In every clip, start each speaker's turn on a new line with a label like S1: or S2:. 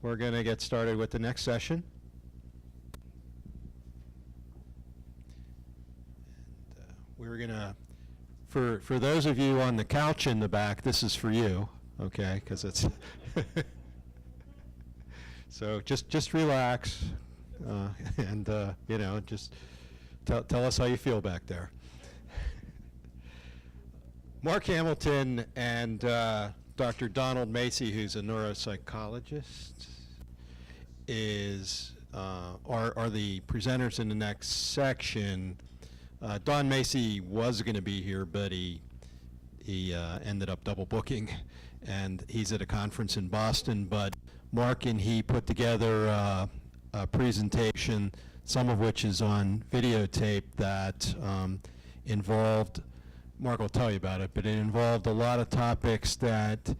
S1: we're going to get started with the next session. And, we're going to, for those of you on the couch in the back, this is for you, okay? Because it's so just relax, and you know, just tell us how you feel back there. Mark Hamilton and Dr. Donald Macy, who's a neuropsychologist, are the presenters in the next section. Don Macy was going to be here, but he ended up double booking, and he's at a conference in Boston. But Mark and he put together a presentation, some of which is on videotape, that involved, Mark will tell you about it, but it involved a lot of topics that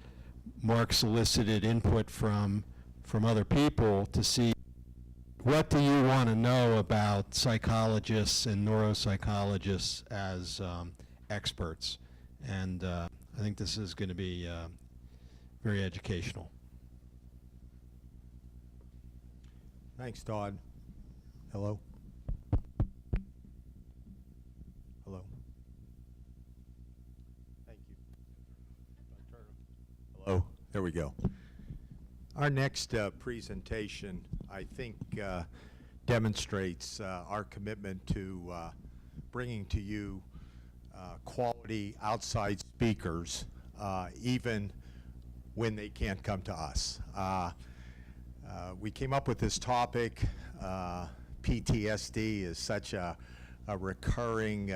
S1: Mark solicited input from other people to see what do you want to know about psychologists and neuropsychologists as experts. And I think this is going to be very educational.
S2: Thanks, Todd. Hello. Hello. Thank you. Hello. There we go. Our next presentation, I think, demonstrates our commitment to bringing to you quality outside speakers, even when they can't come to us. We came up with this topic. PTSD is such a recurring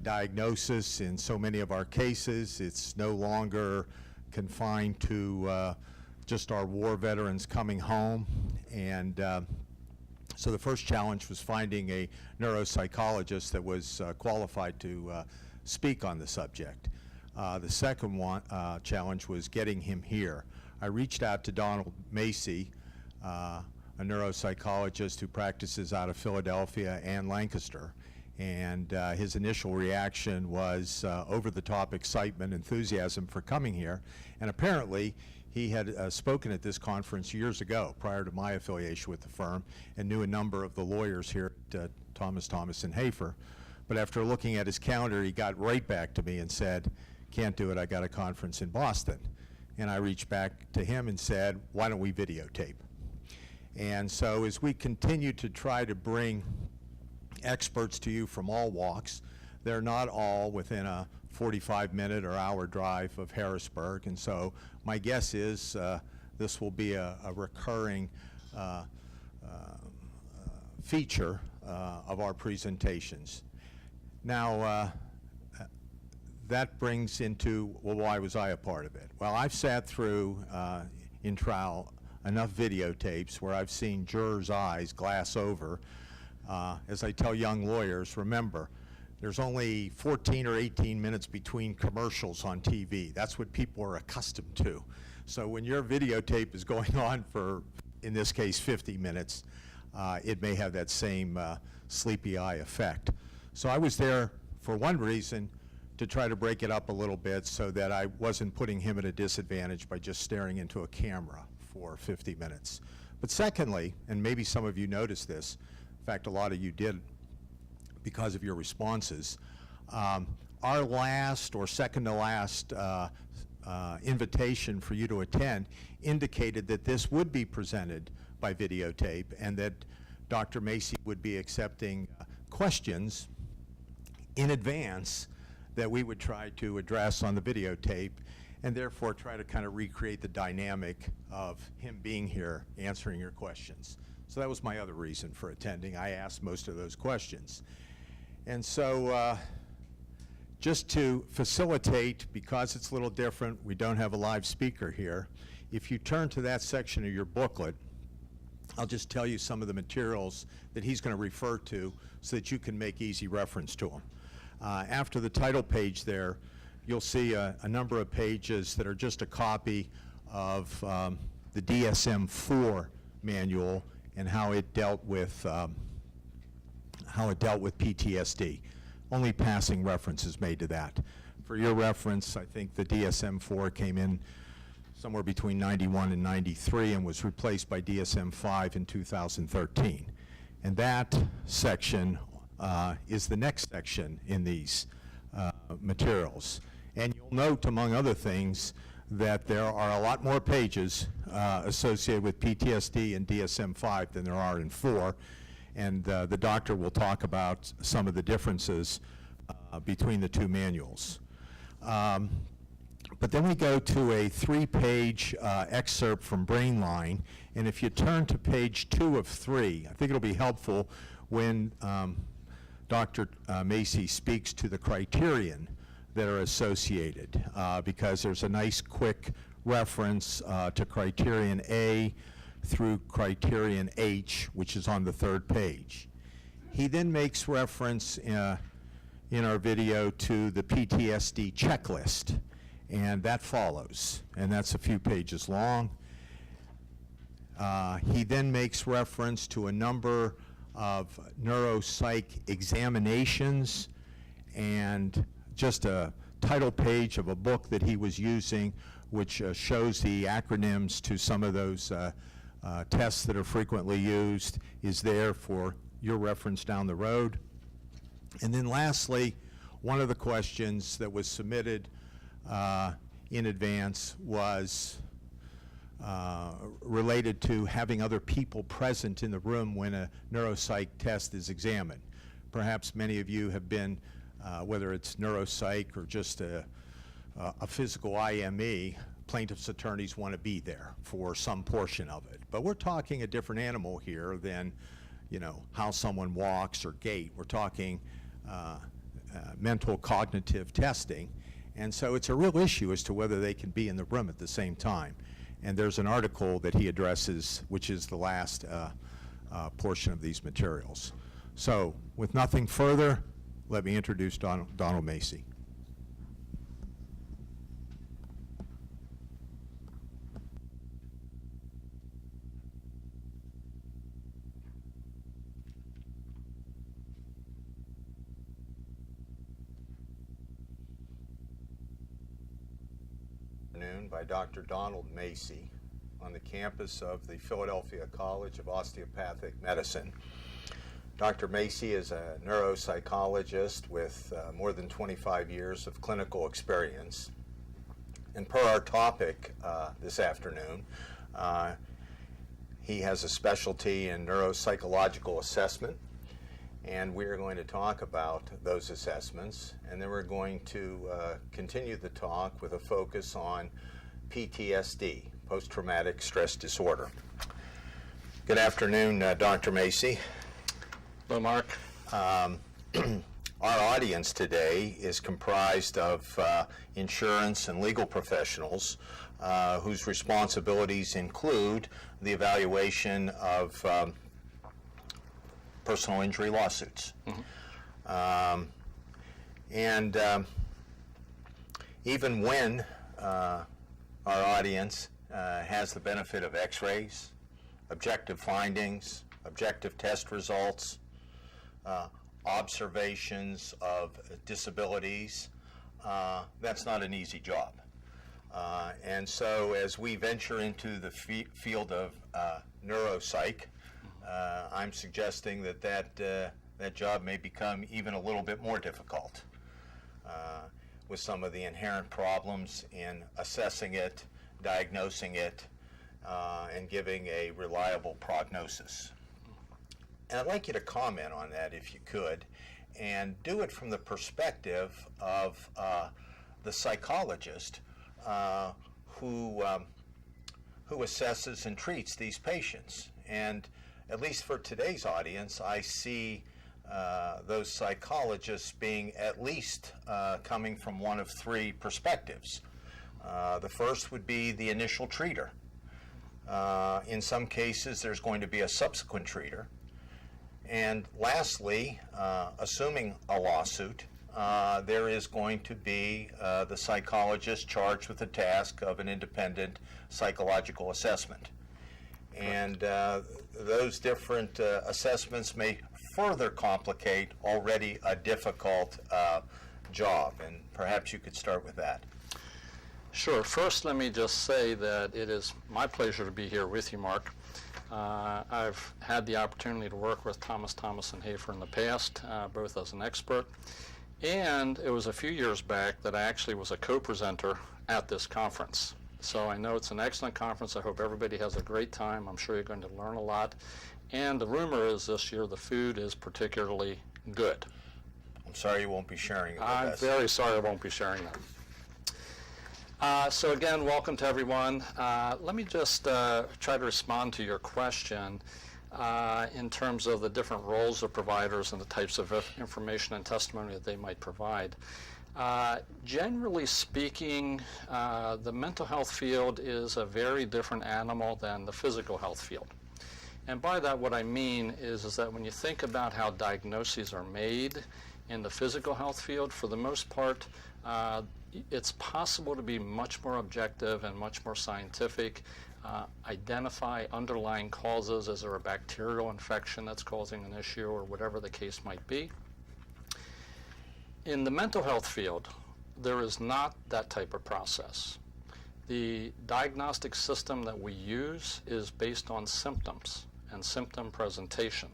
S2: diagnosis in so many of our cases. It's no longer confined to just our war veterans coming home. And so the first challenge was finding a neuropsychologist that was qualified to speak on the subject. The second challenge was getting him here. I reached out to Donald Macy, a neuropsychologist who practices out of Philadelphia and Lancaster. And his initial reaction was over-the-top excitement, enthusiasm for coming here. And apparently, he had spoken at this conference years ago, prior to my affiliation with the firm, and knew a number of the lawyers here at Thomas & Hafer. But after looking at his calendar, he got right back to me and said, "Can't do it, I got a conference in Boston." And I reached back to him and said, "Why don't we videotape?" And so as we continue to try to bring experts to you from all walks, they're not all within a 45-minute or hour drive of Harrisburg, and so my guess is this will be a recurring feature of our presentations. Now, that brings into, well, why was I a part of it? Well, I've sat through in trial enough videotapes where I've seen jurors' eyes glass over. As I tell young lawyers, remember, there's only 14 or 18 minutes between commercials on TV. That's what people are accustomed to. So when your videotape is going on for, in this case, 50 minutes, it may have that same sleepy eye effect. So I was there for one reason, to try to break it up a little bit so that I wasn't putting him at a disadvantage by just staring into a camera for 50 minutes. But secondly, and maybe some of you noticed this, in fact, a lot of you did because of your responses, our last or second to last invitation for you to attend indicated that this would be presented by videotape and that Dr. Macy would be accepting questions in advance that we would try to address on the videotape, and therefore try to kind of recreate the dynamic of him being here answering your questions. So that was my other reason for attending. I asked most of those questions. And so just to facilitate, because it's a little different, we don't have a live speaker here, if you turn to that section of your booklet, I'll just tell you some of the materials that he's going to refer to so that you can make easy reference to them. After the title page there, you'll see a number of pages that are just a copy of the DSM-IV manual and how it dealt with PTSD. Only passing reference is made to that. For your reference, I think the DSM-IV came in somewhere between 91 and 93 and was replaced by DSM-5 in 2013. And that section is the next section in these materials. And you'll note, among other things, that there are a lot more pages associated with PTSD in DSM-5 than there are in 4. And the doctor will talk about some of the differences between the two manuals. But then we go to a 3-page excerpt from Brainline, and if you turn to page 2 of 3, I think it'll be helpful when Dr. Macy speaks to the criterion that are associated, because there's a nice quick reference to criterion A through criterion H, which is on the 3rd page. He then makes reference in our video to the PTSD checklist, and that follows, and that's a few pages long. He then makes reference to a number of neuropsych examinations and just a title page of a book that he was using, which shows the acronyms to some of those tests that are frequently used, is there for your reference down the road. And then lastly, one of the questions that was submitted in advance was related to having other people present in the room when a neuropsych test is examined. Perhaps many of you have been, whether it's neuropsych or just a physical IME, plaintiff's attorneys want to be there for some portion of it. But we're talking a different animal here than, you know, how someone walks or gait. We're talking mental cognitive testing. And so it's a real issue as to whether they can be in the room at the same time. And there's an article that he addresses, which is the last portion of these materials. So with nothing further, let me introduce Donald Macy. By Dr. Donald Macy on the campus of the Philadelphia College of Osteopathic Medicine. Dr. Macy is a neuropsychologist with more than 25 years of clinical experience. And per our topic this afternoon, he has a specialty in neuropsychological assessment, and we're going to talk about those assessments, and then we're going to continue the talk with a focus on PTSD, post-traumatic stress disorder. Good afternoon, Dr. Macy.
S3: Hello, Mark.
S2: Our audience today is comprised of insurance and legal professionals whose responsibilities include the evaluation of personal injury lawsuits. Mm-hmm. Even when our audience has the benefit of x-rays, objective findings, objective test results, observations of disabilities, that's not an easy job. And so as we venture into the field of neuropsych, I'm suggesting that job may become even a little bit more difficult with some of the inherent problems in assessing it, diagnosing it, and giving a reliable prognosis. And I'd like you to comment on that if you could, and do it from the perspective of the psychologist who assesses and treats these patients. And at least for today's audience, I see those psychologists being at least coming from one of 3 perspectives. The first would be the initial treater. In some cases, there's going to be a subsequent treater. And lastly, assuming a lawsuit, there is going to be the psychologist charged with the task of an independent psychological assessment. And those different assessments may further complicate already a difficult job. And perhaps you could start with that.
S3: Sure. First, let me just say that it is my pleasure to be here with you, Mark. I've had the opportunity to work with Thomas and Hafer in the past, both as an expert, and it was a few years back that I actually was a co-presenter at this conference. So I know it's an excellent conference. I hope everybody has a great time. I'm sure you're going to learn a lot. And the rumor is this year the food is particularly good.
S2: I'm sorry you won't be sharing it with
S3: I'm
S2: us.
S3: very sorry I won't be sharing that. So again, welcome to everyone. Let me just try to respond to your question in terms of the different roles of providers and the types of information and testimony that they might provide. Generally speaking, the mental health field is a very different animal than the physical health field. And by that, what I mean is that when you think about how diagnoses are made in the physical health field, for the most part, it's possible to be much more objective and much more scientific, identify underlying causes. Is there a bacterial infection that's causing an issue or whatever the case might be? In the mental health field, there is not that type of process. The diagnostic system that we use is based on symptoms and symptom presentation.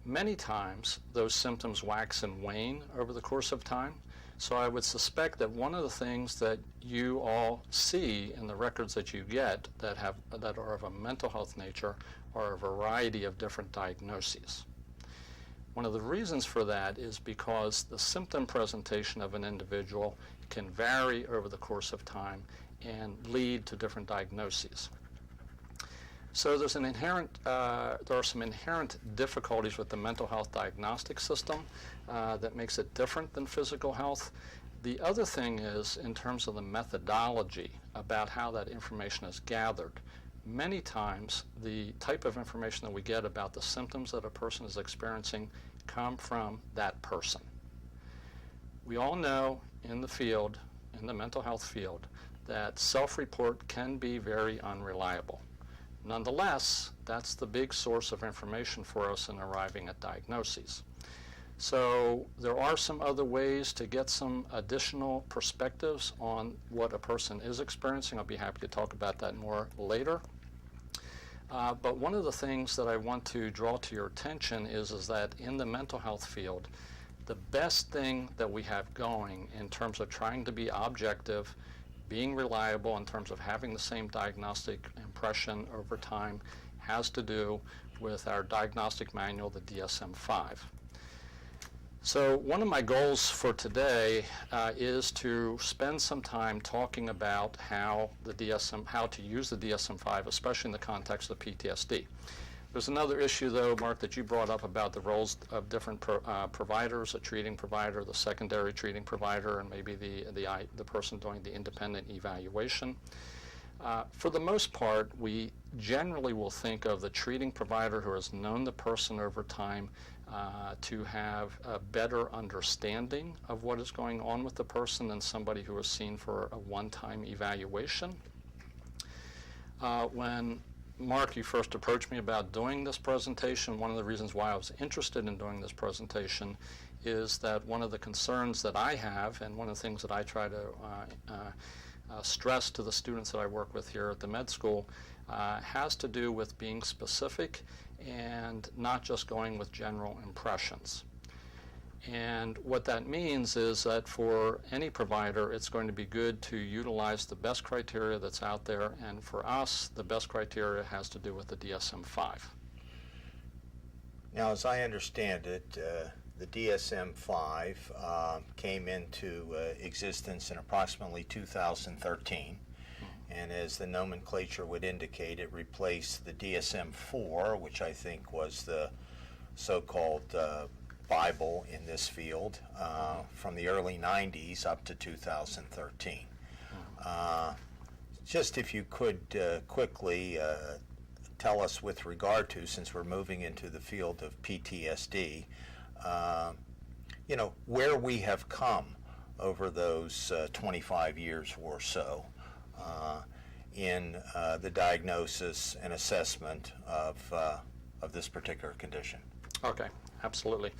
S3: Many times, those symptoms wax and wane over the course of time. So I would suspect that one of the things that you all see in the records that you get that are of a mental health nature are a variety of different diagnoses. One of the reasons for that is because the symptom presentation of an individual can vary over the course of time and lead to different diagnoses. So there are some inherent difficulties with the mental health diagnostic system that makes it different than physical health. The other thing is, in terms of the methodology about how that information is gathered, many times the type of information that we get about the symptoms that a person is experiencing come from that person. We all know in the field, in the mental health field, that self-report can be very unreliable. Nonetheless, that's the big source of information for us in arriving at diagnoses. So there are some other ways to get some additional perspectives on what a person is experiencing. I'll be happy to talk about that more later. But one of the things that I want to draw to your attention is that in the mental health field, the best thing that we have going in terms of trying to be objective, being reliable in terms of having the same diagnostic impression over time has to do with our diagnostic manual, the DSM-5. So one of my goals for today is to spend some time talking about how to use the DSM-5, especially in the context of PTSD. There's another issue, though, Mark, that you brought up about the roles of different providers, a treating provider, the secondary treating provider, and maybe the person doing the independent evaluation. For the most part, we generally will think of the treating provider who has known the person over time to have a better understanding of what is going on with the person than somebody who is seen for a one-time evaluation. When Mark, you first approached me about doing this presentation. One of the reasons why I was interested in doing this presentation is that one of the concerns that I have, and one of the things that I try to stress to the students that I work with here at the med school, has to do with being specific and not just going with general impressions. And what that means is that for any provider, it's going to be good to utilize the best criteria that's out there, and for us, the best criteria has to do with the DSM-5.
S2: Now, as I understand it, the DSM-5 came into existence in approximately 2013, and as the nomenclature would indicate, it replaced the DSM-4, which I think was the so-called Bible in this field from the early 90s up to 2013. Just if you could quickly tell us with regard to, since we're moving into the field of PTSD, where we have come over those 25 years or so in the diagnosis and assessment of this particular condition.
S3: Okay, absolutely.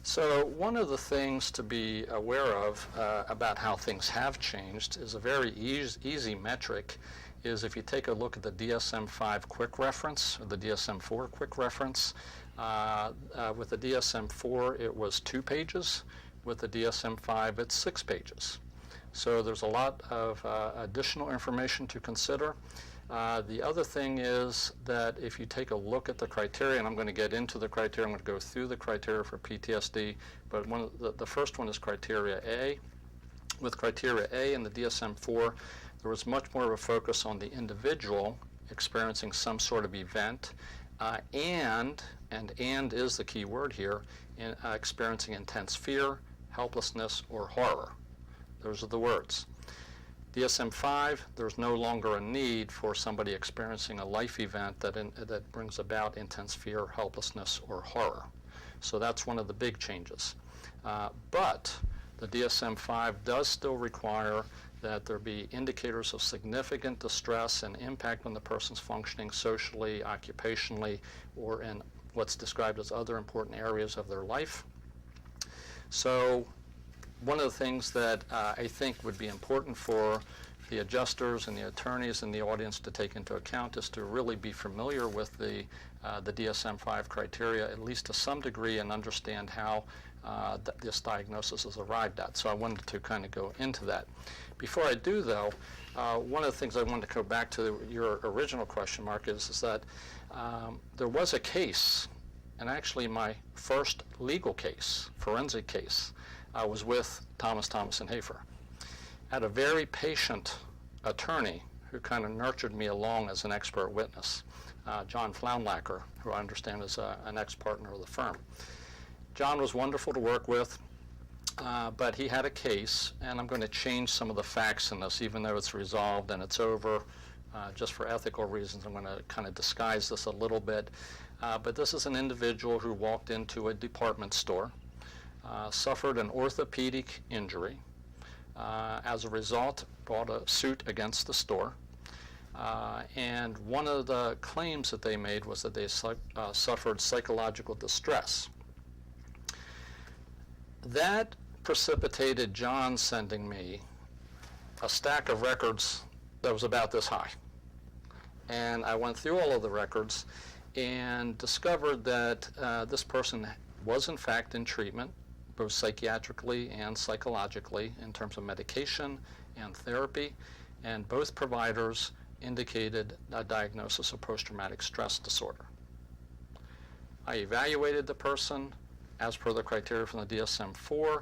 S3: So one of the things to be aware of about how things have changed is a very easy metric is if you take a look at the DSM-5 quick reference, or the DSM-4 quick reference. With the DSM-4 it was 2 pages. With the DSM-5 it's 6 pages. So there's a lot of additional information to consider. The other thing is that if you take a look at the criteria, and I'm going to get into the criteria, I'm going to go through the criteria for PTSD, but the first one is criteria A. With criteria A in the DSM-4, there was much more of a focus on the individual experiencing some sort of event, and is the key word here, in experiencing intense fear, helplessness, or horror. Those are the words. DSM-5, there's no longer a need for somebody experiencing a life event that brings about intense fear, helplessness, or horror. So that's one of the big changes. But the DSM-5 does still require that there be indicators of significant distress and impact on the person's functioning socially, occupationally, or in what's described as other important areas of their life. So one of the things that I think would be important for the adjusters and the attorneys and the audience to take into account is to really be familiar with the DSM-5 criteria, at least to some degree, and understand how this diagnosis is arrived at. So I wanted to kind of go into that. Before I do, though, one of the things I wanted to go back to your original question, Mark, is that there was a case, and actually my first legal case, forensic case, was with Thomas and Hafer. I had a very patient attorney who kind of nurtured me along as an expert witness, John Floundlacker, who I understand is an ex-partner of the firm. John was wonderful to work with, but he had a case, and I'm going to change some of the facts in this, even though it's resolved and it's over. Just for ethical reasons, I'm going to kind of disguise this a little bit. But this is an individual who walked into a department store, suffered an orthopedic injury. As a result, brought a suit against the store. And one of the claims that they made was that they suffered psychological distress. That precipitated John sending me a stack of records that was about this high. And I went through all of the records and discovered that this person was in fact in treatment, both psychiatrically and psychologically, in terms of medication and therapy, and both providers indicated a diagnosis of post-traumatic stress disorder. I evaluated the person as per the criteria from the DSM-4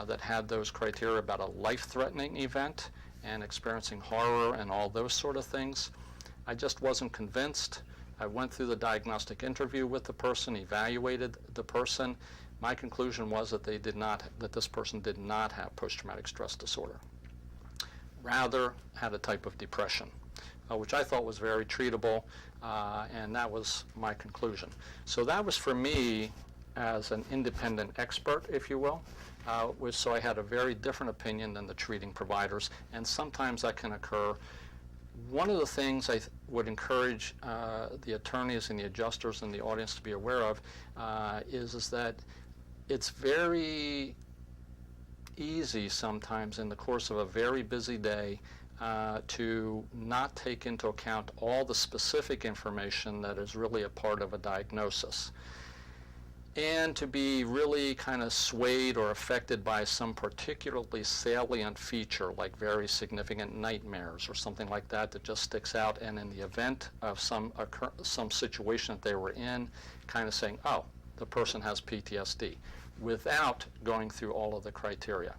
S3: that had those criteria about a life-threatening event and experiencing horror and all those sort of things. I just wasn't convinced. I went through the diagnostic interview with the person, evaluated the person. My conclusion was that this person did not have post-traumatic stress disorder. Rather, had a type of depression, which I thought was very treatable, and that was my conclusion. So that was for me as an independent expert, if you will. So I had a very different opinion than the treating providers, and sometimes that can occur. One of the things I would encourage the attorneys and the adjusters and the audience to be aware of is that it's very easy sometimes in the course of a very busy day to not take into account all the specific information that is really a part of a diagnosis, and to be really kind of swayed or affected by some particularly salient feature, like very significant nightmares or something like that that just sticks out, and in the event of some situation that they were in, kind of saying, oh, the person has PTSD, without going through all of the criteria.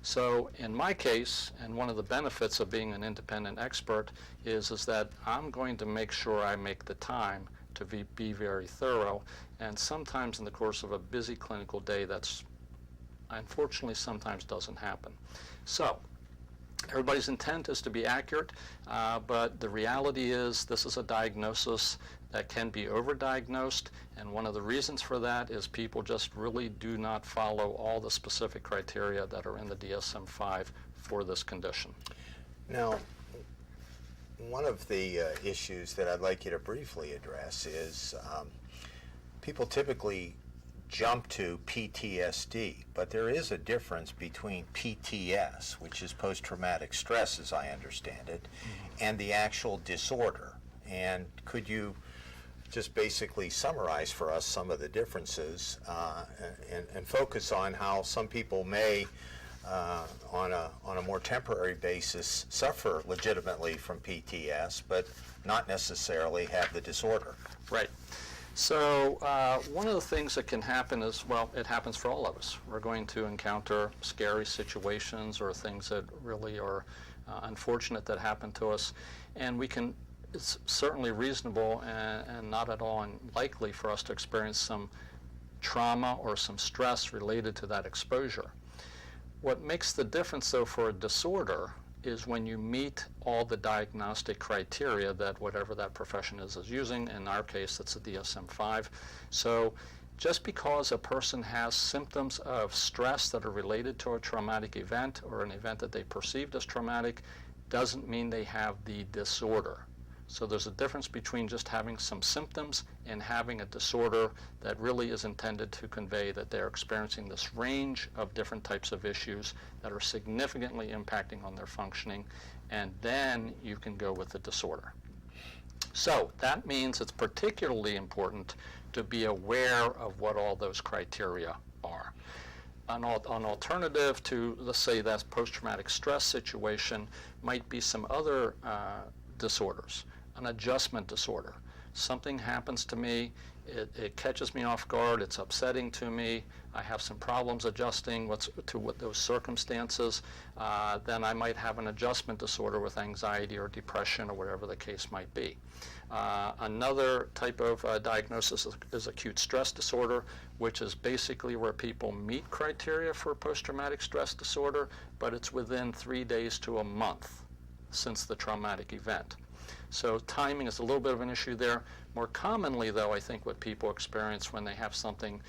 S3: So in my case, and one of the benefits of being an independent expert is that I'm going to make sure I make the time to be very thorough, and sometimes in the course of a busy clinical day, that's unfortunately sometimes doesn't happen. So everybody's intent is to be accurate, but the reality is this is a diagnosis that can be overdiagnosed, and one of the reasons for that is people just really do not follow all the specific criteria that are in the DSM-5 for this condition.
S4: Now, one of the issues that I'd like you to briefly address is people typically jump to PTSD, but there is a difference between PTS, which is post-traumatic stress as I understand it, and the actual disorder. And could you just basically summarize for us some of the differences and focus on how some people may, on a more temporary basis, suffer legitimately from PTS, but not necessarily have the disorder?
S3: Right. So one of the things that can happen is, well, it happens for all of us. We're going to encounter scary situations or things that really are unfortunate that happen to us, and it's certainly reasonable and not at all unlikely for us to experience some trauma or some stress related to that exposure. What makes the difference, though, for a disorder is when you meet all the diagnostic criteria that whatever that profession is using. In our case, it's a DSM-5. So just because a person has symptoms of stress that are related to a traumatic event or an event that they perceived as traumatic doesn't mean they have the disorder. So there's a difference between just having some symptoms and having a disorder that really is intended to convey that they're experiencing this range of different types of issues that are significantly impacting on their functioning, and then you can go with the disorder. So that means it's particularly important to be aware of what all those criteria are. An alternative to, let's say, that post-traumatic stress situation might be some other disorders. An adjustment disorder. Something happens to me, it catches me off guard, it's upsetting to me, I have some problems adjusting to those circumstances, then I might have an adjustment disorder with anxiety or depression or whatever the case might be. Another type of diagnosis is acute stress disorder, which is basically where people meet criteria for post-traumatic stress disorder, but it's within 3 days to a month since the traumatic event. So timing is a little bit of an issue there. More commonly, though, I think what people experience when they have something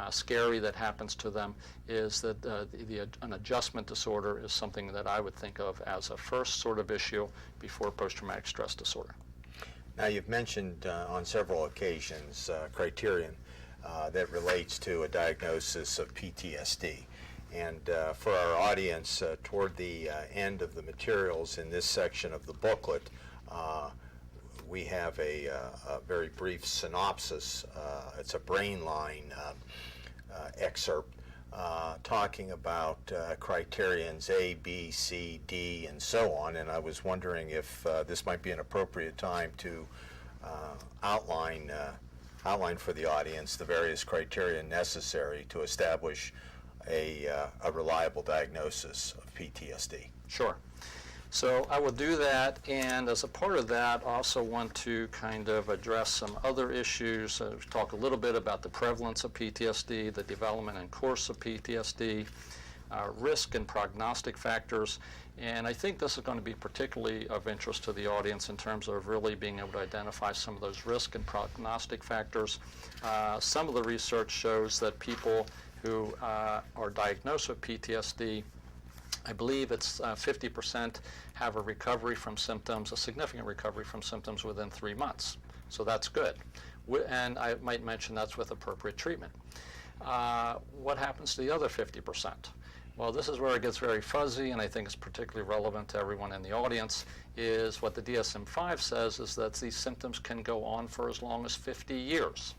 S3: scary that happens to them is that an adjustment disorder is something that I would think of as a first sort of issue before post-traumatic stress disorder.
S4: Now, you've mentioned on several occasions criterion that relates to a diagnosis of PTSD. And for our audience, toward the end of the materials in this section of the booklet, we have a very brief synopsis. It's a brainline excerpt talking about criterions A, B, C, D, and so on. And I was wondering if this might be an appropriate time to outline for the audience the various criteria necessary to establish a reliable diagnosis of PTSD.
S3: Sure. So I will do that, and as a part of that, I also want to kind of address some other issues, talk a little bit about the prevalence of PTSD, the development and course of PTSD, risk and prognostic factors, and I think this is going to be particularly of interest to the audience in terms of really being able to identify some of those risk and prognostic factors. Some of the research shows that people who are diagnosed with PTSD, I believe it's 50% have a recovery from symptoms, a significant recovery from symptoms within 3 months. So that's good. And I might mention that's with appropriate treatment. What happens to the other 50%? Well, this is where it gets very fuzzy, and I think it's particularly relevant to everyone in the audience, is what the DSM-5 says is that these symptoms can go on for as long as 50 years,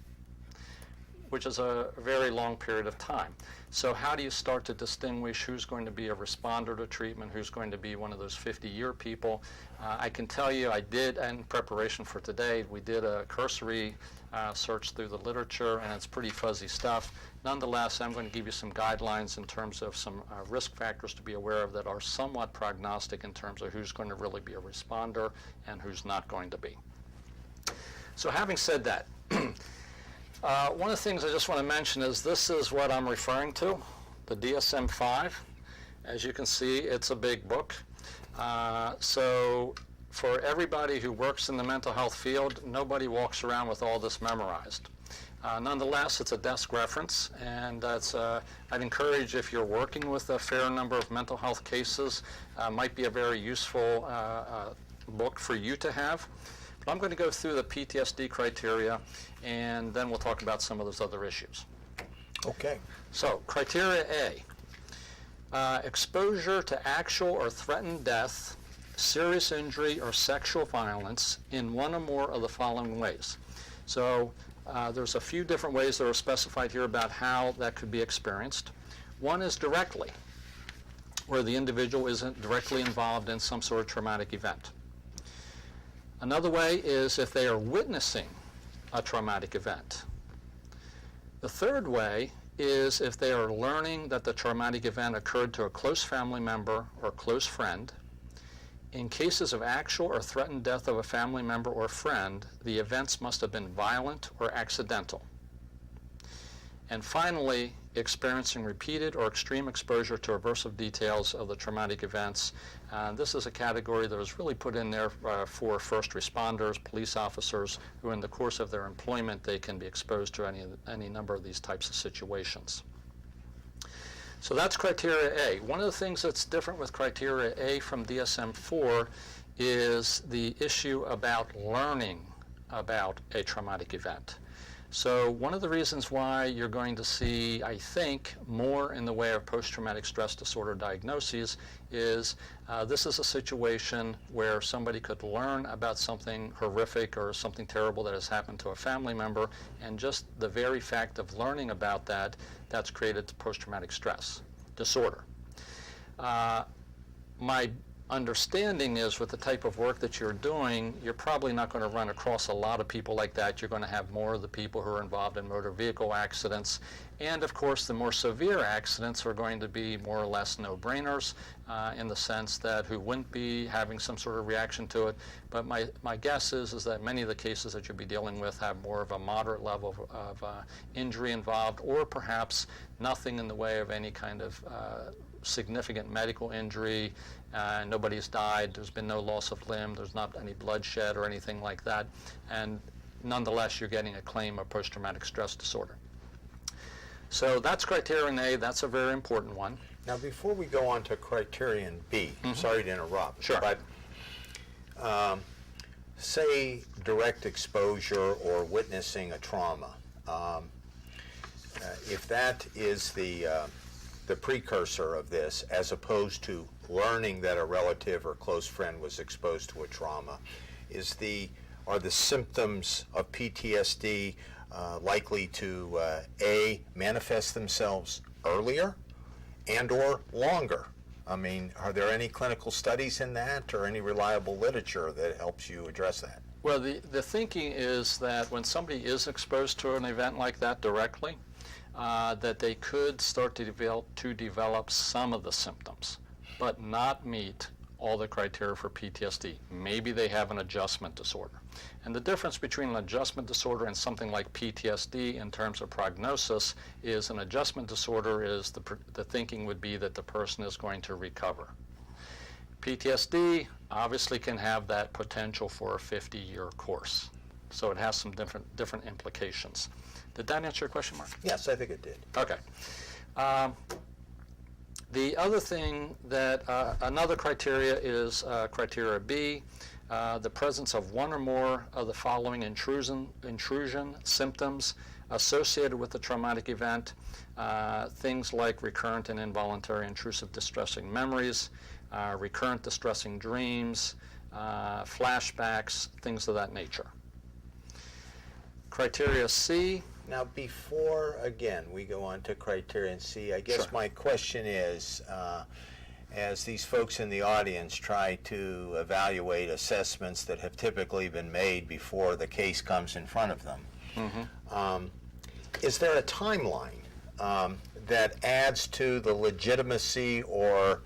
S3: which is a very long period of time. So how do you start to distinguish who's going to be a responder to treatment, who's going to be one of those 50-year people? I can tell you I did, in preparation for today, we did a cursory search through the literature, and it's pretty fuzzy stuff. Nonetheless, I'm going to give you some guidelines in terms of some risk factors to be aware of that are somewhat prognostic in terms of who's going to really be a responder and who's not going to be. So having said that, one of the things I just want to mention is this is what I'm referring to, the DSM-5. As you can see, it's a big book. So for everybody who works in the mental health field, nobody walks around with all this memorized. Nonetheless, it's a desk reference, and I'd encourage, if you're working with a fair number of mental health cases, might be a very useful book for you to have. But I'm going to go through the PTSD criteria, and then we'll talk about some of those other issues.
S4: Okay.
S3: So, criteria A, exposure to actual or threatened death, serious injury, or sexual violence in one or more of the following ways. So, there's a few different ways that are specified here about how that could be experienced. One is directly, where the individual isn't directly involved in some sort of traumatic event. Another way is if they are witnessing a traumatic event. The third way is if they are learning that the traumatic event occurred to a close family member or close friend. In cases of actual or threatened death of a family member or friend, the events must have been violent or accidental. And finally, experiencing repeated or extreme exposure to aversive details of the traumatic events. This is a category that was really put in there for first responders, police officers, who in the course of their employment, they can be exposed to any number of these types of situations. So that's criteria A. One of the things that's different with criteria A from DSM-4 is the issue about learning about a traumatic event. So one of the reasons why you're going to see, I think, more in the way of post-traumatic stress disorder diagnoses is this is a situation where somebody could learn about something horrific or something terrible that has happened to a family member, and just the very fact of learning about that, that's created post-traumatic stress disorder. My understanding is with the type of work that you're doing, you're probably not going to run across a lot of people like that. You're going to have more of the people who are involved in motor vehicle accidents. And of course, the more severe accidents are going to be more or less no-brainers in the sense that who wouldn't be having some sort of reaction to it. But my guess is that many of the cases that you'll be dealing with have more of a moderate level of injury involved, or perhaps nothing in the way of any kind of significant medical injury. Nobody's died, there's been no loss of limb, there's not any bloodshed or anything like that, and nonetheless you're getting a claim of post-traumatic stress disorder. So that's criterion A, that's a very important one.
S4: Now, before we go on to criterion B, sorry to interrupt,
S3: Sure.
S4: but say direct exposure or witnessing a trauma, if that is the precursor of this, as opposed to learning that a relative or close friend was exposed to a trauma, are the symptoms of PTSD likely to A, manifest themselves earlier and or longer? I mean, are there any clinical studies in that or any reliable literature that helps you address that?
S3: Well, the thinking is that when somebody is exposed to an event like that directly, that they could start to develop some of the symptoms, but not meet all the criteria for PTSD. Maybe they have an adjustment disorder. And the difference between an adjustment disorder and something like PTSD in terms of prognosis is an adjustment disorder is the thinking would be that the person is going to recover. PTSD obviously can have that potential for a 50-year course. So it has some different implications. Did that answer your question, Mark?
S4: Yes, I think it did.
S3: Okay. The other thing that, another criteria is criteria B, the presence of one or more of the following intrusion symptoms associated with the traumatic event, things like recurrent and involuntary intrusive distressing memories, recurrent distressing dreams, flashbacks, things of that nature. Criteria C.
S4: Now, before, again, we go on to criterion C, I guess
S3: Sure.
S4: my question is, as these folks in the audience try to evaluate assessments that have typically been made before the case comes in front of them, is there a timeline that adds to the legitimacy or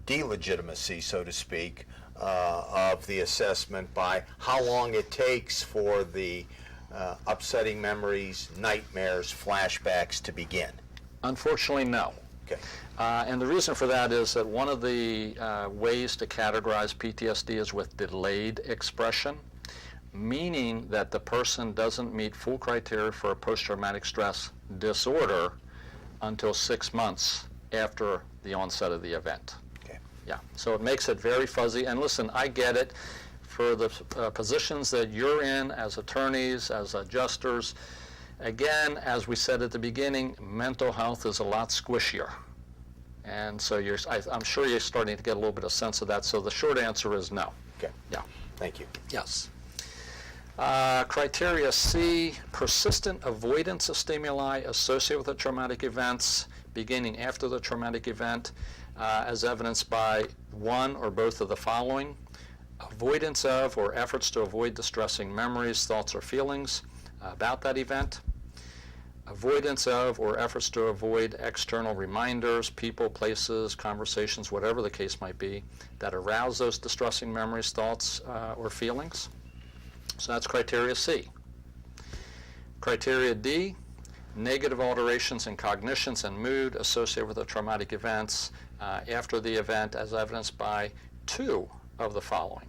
S4: delegitimacy, so to speak, of the assessment by how long it takes for the upsetting memories, nightmares, flashbacks to begin?
S3: Unfortunately, no.
S4: Okay.
S3: And the reason for that is that one of the ways to categorize PTSD is with delayed expression, meaning that the person doesn't meet full criteria for a post-traumatic stress disorder until 6 months after the onset of the event.
S4: Okay.
S3: Yeah, so it makes it very fuzzy. And listen, I get it. For the positions that you're in as attorneys, as adjusters, Again, as we said at the beginning, mental health is a lot squishier. And so I'm sure you're starting to get a little bit of sense of that. So the short answer is no.
S4: Okay.
S3: Yeah.
S4: Thank you.
S3: Yes. Criteria C, persistent avoidance of stimuli associated with the traumatic events beginning after the traumatic event, as evidenced by one or both of the following: avoidance of or efforts to avoid distressing memories, thoughts, or feelings about that event, avoidance of or efforts to avoid external reminders, people, places, conversations, whatever the case might be, that arouse those distressing memories, thoughts, or feelings. So that's criteria C. Criteria D, negative alterations in cognitions and mood associated with the traumatic events after the event, as evidenced by two of the following: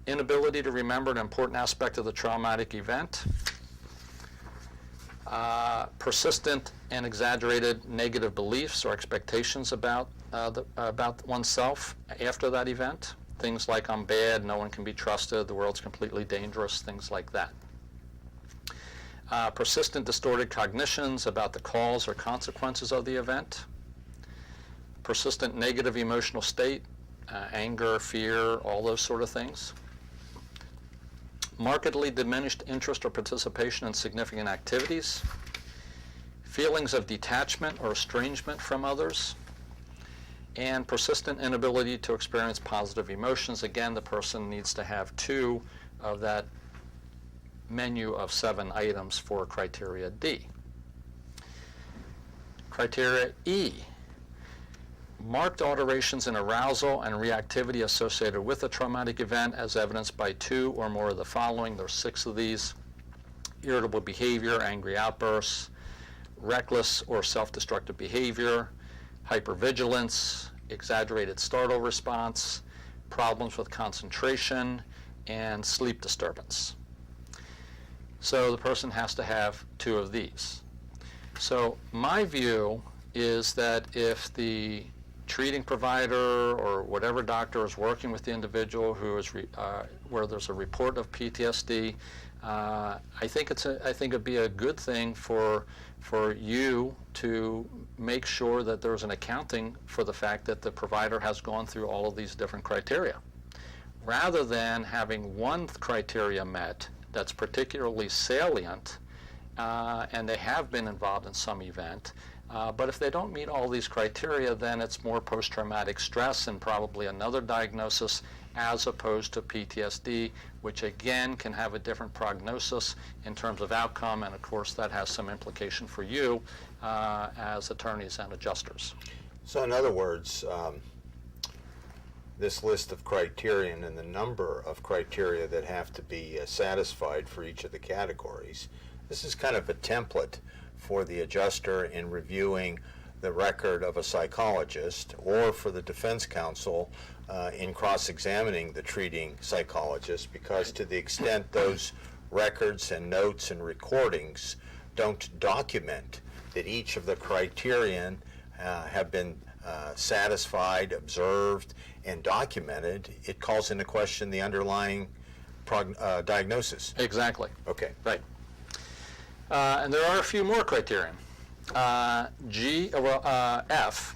S3: inability to remember an important aspect of the traumatic event, persistent and exaggerated negative beliefs or expectations about oneself after that event. Things like, I'm bad, no one can be trusted, the world's completely dangerous, things like that. Persistent distorted cognitions about the cause or consequences of the event. Persistent negative emotional state, anger, fear, all those sort of things. Markedly diminished interest or participation in significant activities. Feelings of detachment or estrangement from others. And persistent inability to experience positive emotions. Again, the person needs to have two of that menu of 7 items for criteria D. Criteria E, marked alterations in arousal and reactivity associated with a traumatic event, as evidenced by 2 or more of the following. There's 6 of these: irritable behavior, angry outbursts, reckless or self-destructive behavior, hypervigilance, exaggerated startle response, problems with concentration, and sleep disturbance. So the person has to have 2 of these. So my view is that if the treating provider or whatever doctor is working with the individual who is where there's a report of PTSD, I think it'd be a good thing for you to make sure that there's an accounting for the fact that the provider has gone through all of these different criteria, rather than having one criteria met that's particularly salient, and they have been involved in some event. But if they don't meet all these criteria, then it's more post-traumatic stress and probably another diagnosis, as opposed to PTSD, which again can have a different prognosis in terms of outcome, and of course that has some implication for you as attorneys and adjusters.
S4: So in other words, this list of criterion and the number of criteria that have to be satisfied for each of the categories, this is kind of a template for the adjuster in reviewing the record of a psychologist, or for the defense counsel in cross-examining the treating psychologist, because to the extent those records and notes and recordings don't document that each of the criterion have been satisfied, observed, and documented, it calls into question the underlying diagnosis.
S3: Exactly.
S4: Okay.
S3: Right. And there are a few more criterion. F,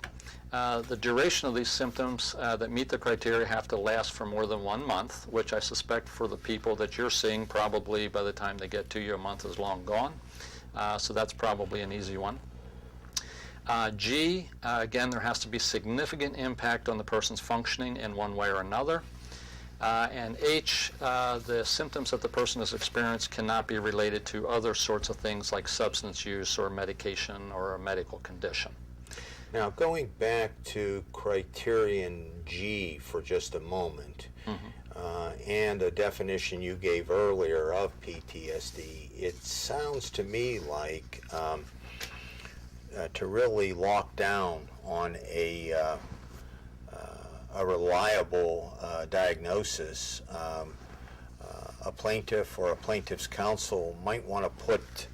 S3: the duration of these symptoms that meet the criteria have to last for more than 1 month, which I suspect for the people that you're seeing, probably by the time they get to you, a month is long gone. So that's probably an easy one. G, again, there has to be significant impact on the person's functioning in one way or another. And H, the symptoms that the person has experienced cannot be related to other sorts of things like substance use or medication or a medical condition.
S4: Now, going back to criterion G for just a moment, and a definition you gave earlier of PTSD, it sounds to me like to really lock down on a reliable diagnosis, a plaintiff or a plaintiff's counsel might want to put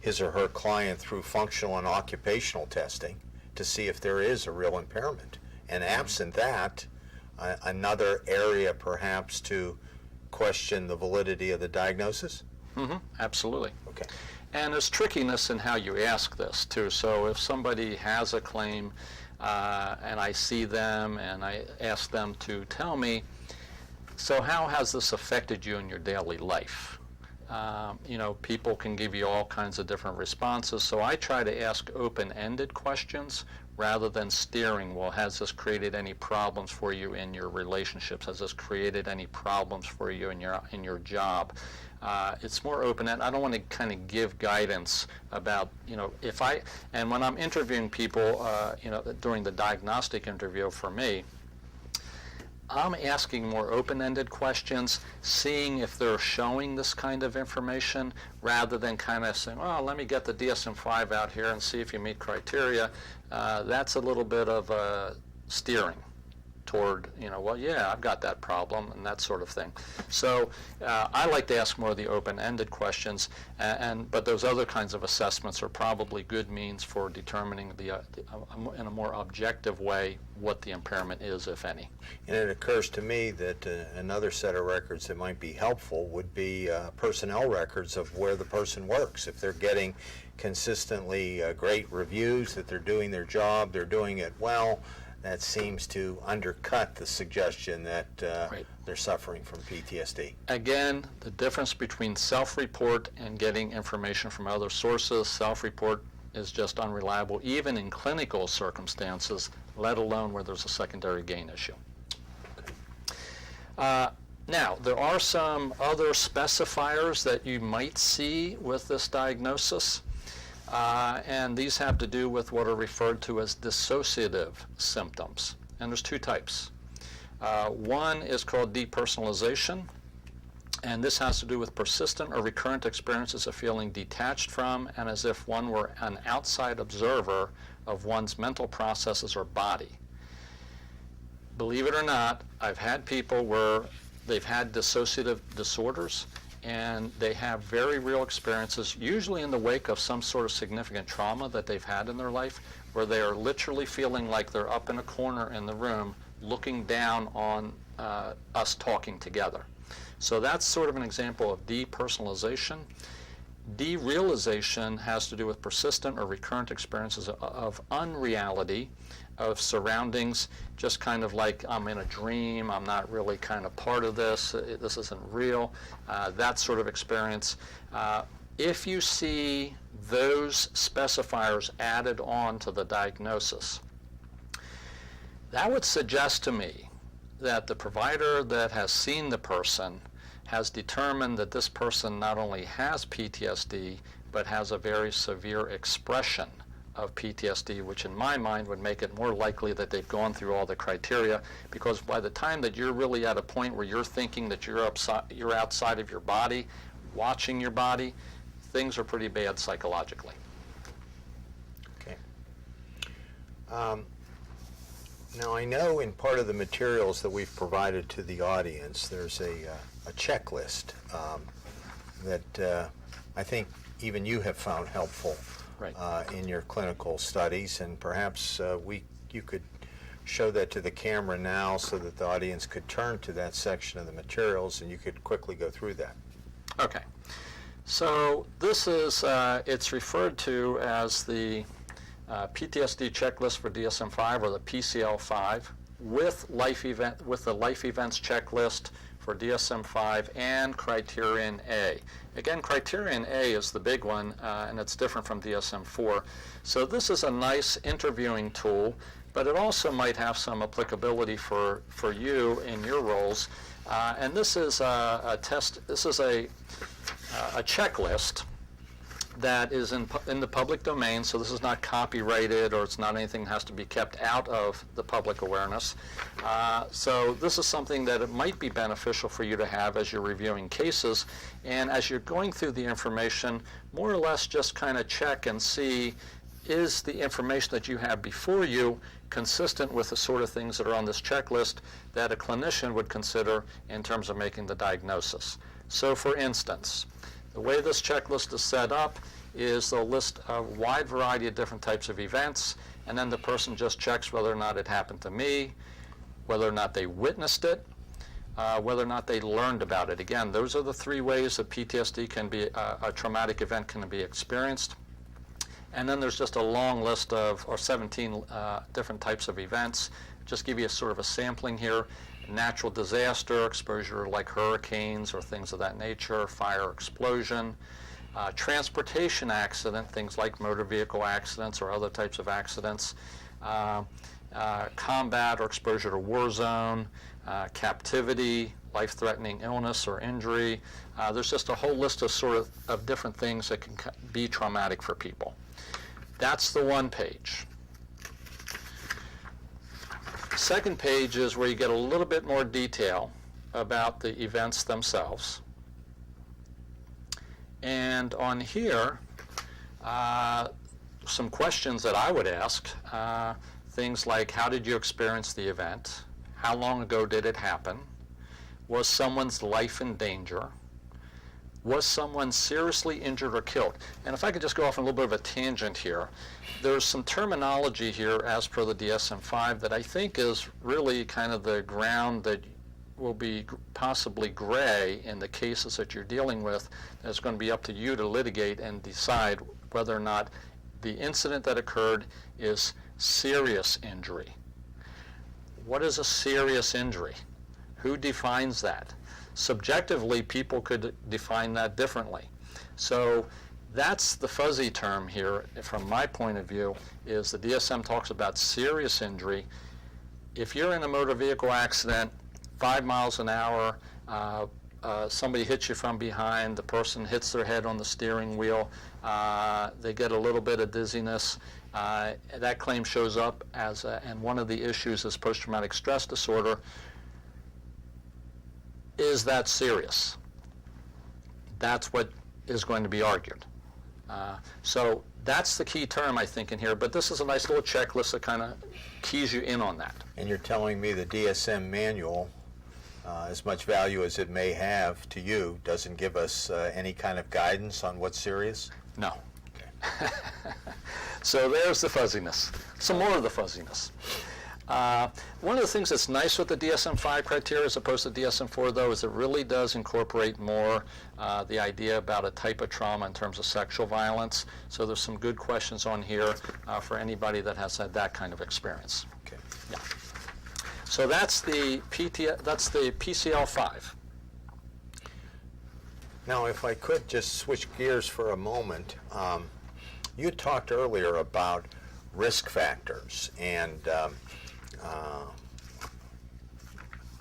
S4: his or her client through functional and occupational testing to see if there is a real impairment. And absent that, another area perhaps to question the validity of the diagnosis?
S3: Absolutely.
S4: Okay.
S3: And there's trickiness in how you ask this too. So if somebody has a claim and I see them and I ask them to tell me, so how has this affected you in your daily life? You know, people can give you all kinds of different responses, so I try to ask open-ended questions rather than steering, well, has this created any problems for you in your relationships? Has this created any problems for you in your job? It's more open-ended. I don't want to kind of give guidance about, you know, and when I'm interviewing people, you know, during the diagnostic interview for me, I'm asking more open-ended questions, seeing if they're showing this kind of information, rather than kind of saying, oh, let me get the DSM-5 out here and see if you meet criteria. That's a little bit of steering toward, you know, well, yeah, I've got that problem and that sort of thing. So I like to ask more of the open-ended questions, but those other kinds of assessments are probably good means for determining in a more objective way what the impairment is, if any.
S4: And it occurs to me that another set of records that might be helpful would be personnel records of where the person works. If they're getting consistently great reviews, that they're doing their job, they're doing it well, that seems to undercut the suggestion that
S3: Right.
S4: they're suffering from PTSD.
S3: Again, the difference between self-report and getting information from other sources. Self-report is just unreliable, even in clinical circumstances, let alone where there's a secondary gain issue. Now, there are some other specifiers that you might see with this diagnosis. And these have to do with what are referred to as dissociative symptoms. And there's two types. One is called depersonalization, and this has to do with persistent or recurrent experiences of feeling detached from and as if one were an outside observer of one's mental processes or body. Believe it or not, I've had people where they've had dissociative disorders, and they have very real experiences, usually in the wake of some sort of significant trauma that they've had in their life, where they are literally feeling like they're up in a corner in the room looking down on us talking together. So that's sort of an example of depersonalization. Derealization has to do with persistent or recurrent experiences of unreality, of surroundings, just kind of like I'm in a dream, I'm not really kind of part of this, this isn't real, that sort of experience. If you see those specifiers added on to the diagnosis, that would suggest to me that the provider that has seen the person has determined that this person not only has PTSD, but has a very severe expression of PTSD, which in my mind would make it more likely that they've gone through all the criteria, because by the time that you're really at a point where you're thinking that you're outside of your body, watching your body, things are pretty bad psychologically.
S4: Okay. Now, I know in part of the materials that we've provided to the audience, there's a checklist that I think even you have found helpful.
S3: Right.
S4: In your clinical studies, and perhaps you could show that to the camera now so that the audience could turn to that section of the materials and you could quickly go through that.
S3: Okay. So this is, it's referred to as the PTSD checklist for DSM-5, or the PCL-5, with the life events checklist for DSM-5 and Criterion A. Again, Criterion A is the big one, and it's different from DSM-4. So this is a nice interviewing tool, but it also might have some applicability for you in your roles. And this is a checklist that is in the public domain, so this is not copyrighted, or it's not anything that has to be kept out of the public awareness. So this is something that it might be beneficial for you to have as you're reviewing cases, and as you're going through the information, more or less just kind of check and see, is the information that you have before you consistent with the sort of things that are on this checklist that a clinician would consider in terms of making the diagnosis. So for instance, the way this checklist is set up is they'll list a wide variety of different types of events, and then the person just checks whether or not it happened to me, whether or not they witnessed it, whether or not they learned about it. Again, those are the three ways that PTSD can be, a traumatic event can be experienced. And then there's just a long list of, or 17 different types of events. Just give you a sort of a sampling here. Natural disaster, exposure like hurricanes or things of that nature, fire, explosion, transportation accident, things like motor vehicle accidents or other types of accidents, combat or exposure to war zone, captivity, life-threatening illness or injury. There's just a whole list of different things that can be traumatic for people. That's the one page. Second page is where you get a little bit more detail about the events themselves. And on here, some questions that I would ask, things like, how did you experience the event? How long ago did it happen? Was someone's life in danger? Was someone seriously injured or killed? And if I could just go off on a little bit of a tangent here, there's some terminology here as per the DSM-5 that I think is really kind of the ground that will be possibly gray in the cases that you're dealing with. It's going to be up to you to litigate and decide whether or not the incident that occurred is serious injury. What is a serious injury? Who defines that? Subjectively, people could define that differently. So that's the fuzzy term here, from my point of view, is the DSM talks about serious injury. If you're in a motor vehicle accident, 5 miles an hour, somebody hits you from behind, the person hits their head on the steering wheel, they get a little bit of dizziness, that claim shows up as and one of the issues is post-traumatic stress disorder. Is that serious? That's what is going to be argued. So that's the key term, I think, in here. But this is a nice little checklist that kind of keys you in on that.
S4: And you're telling me the DSM manual, as much value as it may have to you, doesn't give us any kind of guidance on what's serious?
S3: No.
S4: Okay.
S3: So there's the fuzziness. Some more of the fuzziness. One of the things that's nice with the DSM-5 criteria as opposed to DSM-4, though, is it really does incorporate more the idea about a type of trauma in terms of sexual violence. So there's some good questions on here for anybody that has had that kind of experience.
S4: Okay.
S3: Yeah. So that's the PCL-5.
S4: Now, if I could just switch gears for a moment, you talked earlier about risk factors, and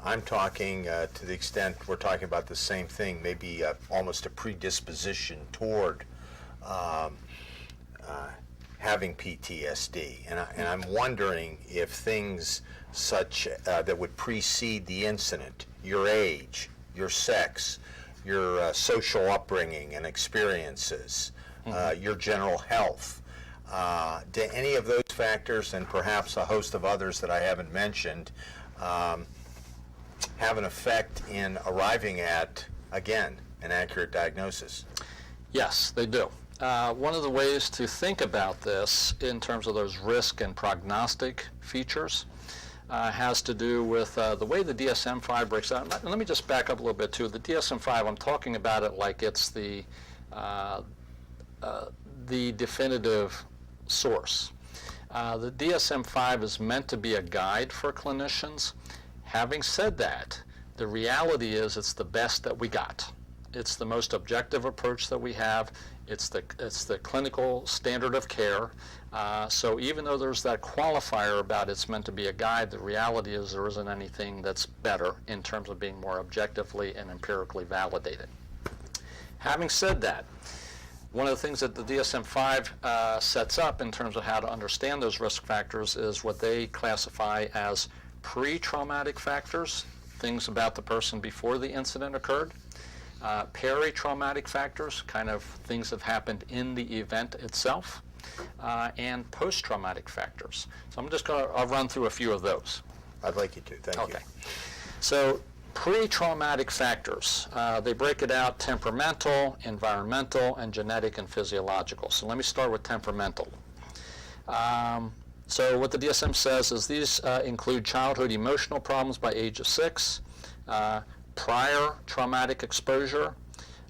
S4: I'm talking to the extent we're talking about the same thing, maybe almost a predisposition toward having PTSD. And I'm wondering if things such that would precede the incident, your age, your sex, your social upbringing and experiences, your general health, do any of those factors, and perhaps a host of others that I haven't mentioned, have an effect in arriving at, again, an accurate diagnosis?
S3: Yes, they do. One of the ways to think about this in terms of those risk and prognostic features has to do with the way the DSM-5 breaks out. Let me just back up a little bit too. The DSM-5, I'm talking about it like it's the definitive source. The DSM-5 is meant to be a guide for clinicians. Having said that, the reality is it's the best that we got. It's the most objective approach that we have. It's the clinical standard of care. So even though there's that qualifier about it's meant to be a guide, the reality is there isn't anything that's better in terms of being more objectively and empirically validated. Having said that, one of the things that the DSM-5 sets up in terms of how to understand those risk factors is what they classify as pre-traumatic factors, things about the person before the incident occurred. Peri-traumatic factors, kind of things that happened in the event itself, and post-traumatic factors. So I'm just going to, I'll run through a few of those.
S4: I'd like you to, thank you.
S3: Okay. So pre-traumatic factors, they break it out temperamental, environmental, and genetic and physiological. So let me start with temperamental. So what the DSM says is these include childhood emotional problems by age of 6, prior traumatic exposure,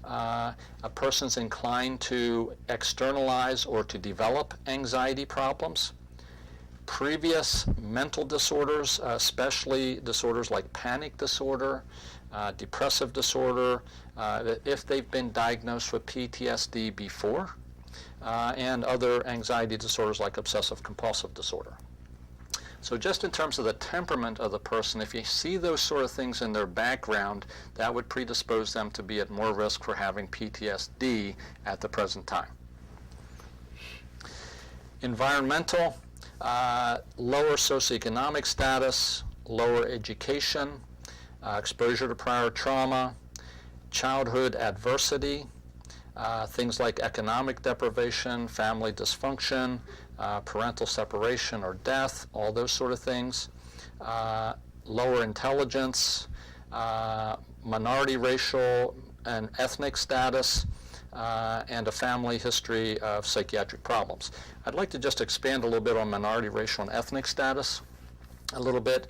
S3: a person's inclined to externalize or to develop anxiety problems, previous mental disorders, especially disorders like panic disorder, depressive disorder, if they've been diagnosed with PTSD before, and other anxiety disorders like obsessive compulsive disorder. So just in terms of the temperament of the person, if you see those sort of things in their background, that would predispose them to be at more risk for having PTSD at the present time. Environmental, lower socioeconomic status, lower education, exposure to prior trauma, childhood adversity, things like economic deprivation, family dysfunction, parental separation or death, all those sort of things, lower intelligence, minority racial and ethnic status, and a family history of psychiatric problems. I'd like to just expand a little bit on minority racial and ethnic status a little bit.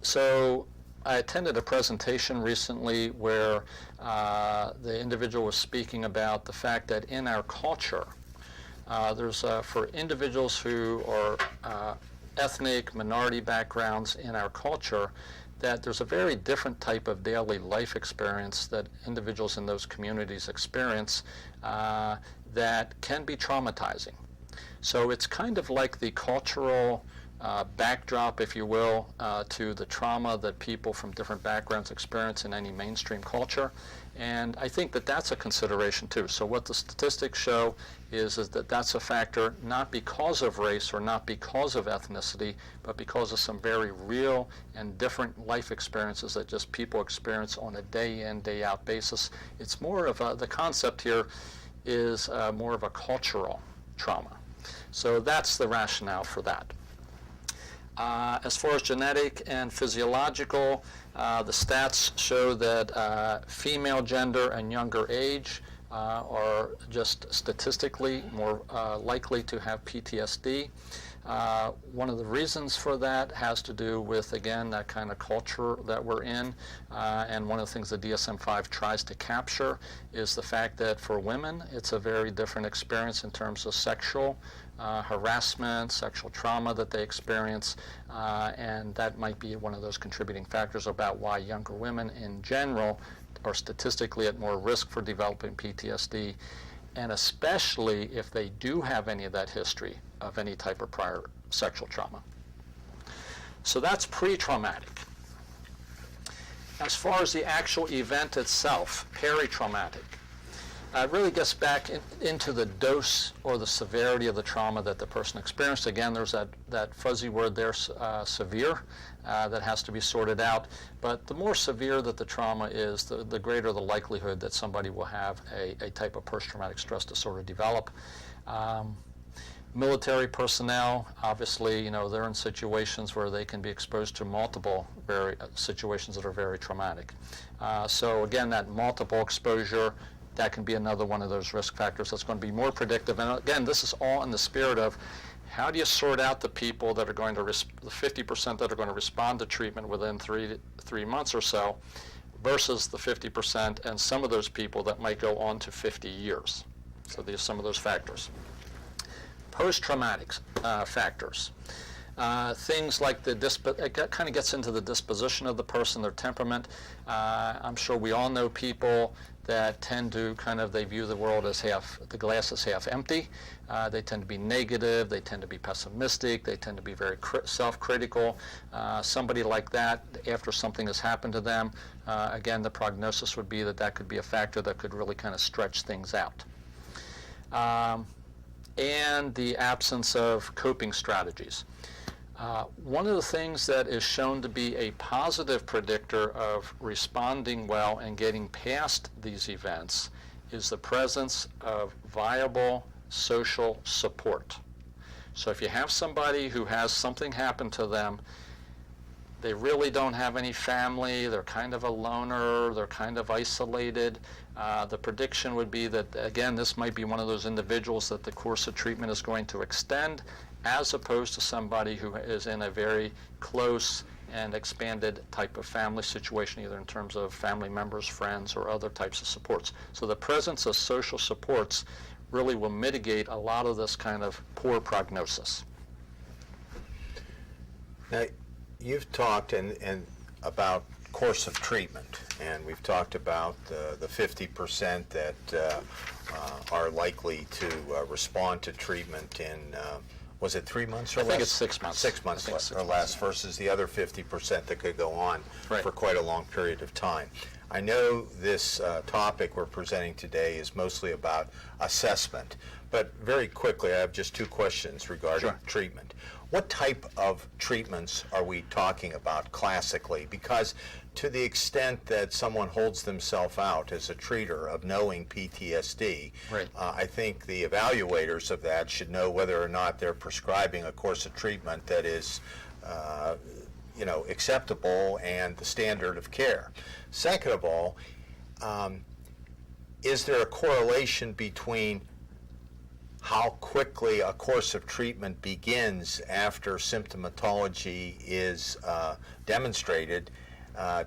S3: So I attended a presentation recently where the individual was speaking about the fact that in our culture, there's for individuals who are ethnic minority backgrounds in our culture, that there's a very different type of daily life experience that individuals in those communities experience that can be traumatizing. So it's kind of like the cultural backdrop, if you will, to the trauma that people from different backgrounds experience in any mainstream culture. And I think that that's a consideration too. So what the statistics show is that that's a factor not because of race or not because of ethnicity, but because of some very real and different life experiences that just people experience on a day in, day out basis. It's more of the concept here is more of a cultural trauma. So that's the rationale for that. As far as genetic and physiological, the stats show that female gender and younger age are just statistically more likely to have PTSD. One of the reasons for that has to do with, again, that kind of culture that we're in, and one of the things the DSM-5 tries to capture is the fact that for women it's a very different experience in terms of sexual harassment, sexual trauma that they experience, and that might be one of those contributing factors about why younger women in general are statistically at more risk for developing PTSD, and especially if they do have any of that history of any type of prior sexual trauma. So that's pre-traumatic. As far as the actual event itself, peri-traumatic, it really gets back into the dose or the severity of the trauma that the person experienced. Again, there's that fuzzy word there, severe, that has to be sorted out. But the more severe that the trauma is, the greater the likelihood that somebody will have a type of post-traumatic stress disorder develop. Military personnel, obviously, they're in situations where they can be exposed to multiple situations that are very traumatic. So again, that multiple exposure, that can be another one of those risk factors that's going to be more predictive. And again, this is all in the spirit of how do you sort out the people that are going to, the 50% that are going to respond to treatment within three months or so, versus the 50% and some of those people that might go on to 50 years. So these are some of those factors. Post-traumatic factors. Things like it kind of gets into the disposition of the person, their temperament. I'm sure we all know people that tend to they view the world as the glass is half empty. They tend to be negative, they tend to be pessimistic, they tend to be very self-critical. Somebody like that, after something has happened to them, again, the prognosis would be that could be a factor that could really kind of stretch things out. And the absence of coping strategies. One of the things that is shown to be a positive predictor of responding well and getting past these events is the presence of viable social support. So if you have somebody who has something happen to them, they really don't have any family, they're kind of a loner, they're kind of isolated, the prediction would be that, again, this might be one of those individuals that the course of treatment is going to extend, as opposed to somebody who is in a very close and expanded type of family situation, either in terms of family members, friends, or other types of supports. So the presence of social supports really will mitigate a lot of this kind of poor prognosis.
S4: Now, you've talked and about course of treatment, and we've talked about the 50% that are likely to respond to treatment in, was it 3 months or less?
S3: I think it's 6 months.
S4: 6 months
S3: I think it's
S4: or
S3: 6
S4: less
S3: months.
S4: versus the other 50% that could go on
S3: Right.
S4: for quite a long period of time. I know this topic we're presenting today is mostly about assessment, but very quickly I have just 2 questions regarding
S3: Sure.
S4: treatment. What type of treatments are we talking about classically? Because to the extent that someone holds themselves out as a treater of knowing PTSD,
S3: Right.
S4: I think the evaluators of that should know whether or not they're prescribing a course of treatment that is acceptable and the standard of care. Second of all, is there a correlation between how quickly a course of treatment begins after symptomatology is demonstrated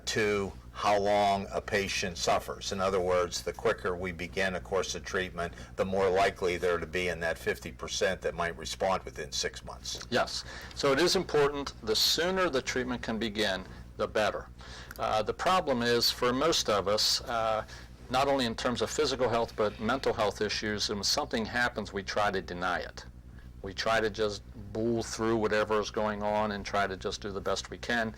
S4: to how long a patient suffers? In other words, the quicker we begin a course of treatment, the more likely there to be in that 50% that might respond within 6 months.
S3: Yes. So it is important, the sooner the treatment can begin, the better. The problem is, for most of us, not only in terms of physical health, but mental health issues, and when something happens, we try to deny it. We try to just bull through whatever is going on and try to just do the best we can.